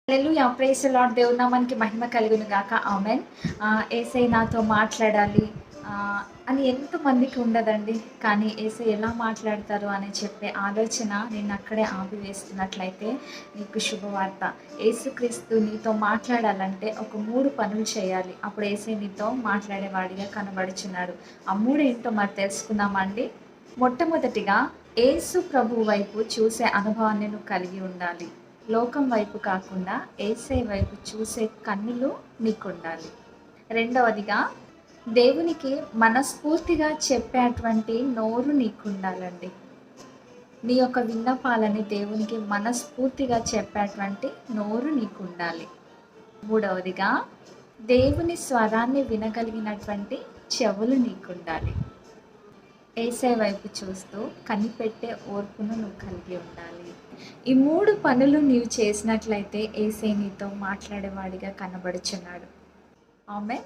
Hallelujah! Praise the lord. దేవుని నామానికి మహిమ కలుగును గాక. ఆమేన్. యేసయ్య నాతో మాట్లాడాలి అని ఎంతమందికి ఉండదండి. కానీ యేసయ్య ఎలా మాట్లాడతారు అని చెప్పే ఆలోచన నిన్నక్కడే ఆపివేస్తున్నట్లయితే నీకు శుభవార్త. యేసుక్రీస్తు నీతో మాట్లాడాలంటే ఒక 3 పనులు చేయాలి. అప్పుడు యేసయ్య నీతో మాట్లాడేవాడిగా కనబడుచున్నాడు. ఆ 3 ఏంటో మరి తెలుసుకుందామా అండి? మొట్టమొదటిగా యేసు ప్రభువు వైపు చూసే అనుభవాన్ని నువ్వు కలిగి ఉండాలి. లోకం వైపు కాకుండా యేసయ్య వైపు చూసే కన్నులు నీకుండాలి. రెండవదిగా దేవునికి మనస్ఫూర్తిగా చెప్పేటువంటి నోరు నీకుండాలండి. నీ యొక్క విన్నపాలని దేవునికి మనస్ఫూర్తిగా చెప్పేటువంటి నోరు నీకుండాలి. మూడవదిగా దేవుని స్వరాన్ని వినగలిగినటువంటి చెవులు నీకుండాలి. యేసయ్య వైపు చూస్తూ కనిపెట్టే ఓర్పును నువ్వు కలిగి ఉండాలి. ఈ 3 పనులు నీవు చేసినట్లయితే యేసయ్య నీతో మాట్లాడేవాడిగా కనబడుచున్నాడు. ఆమేన్.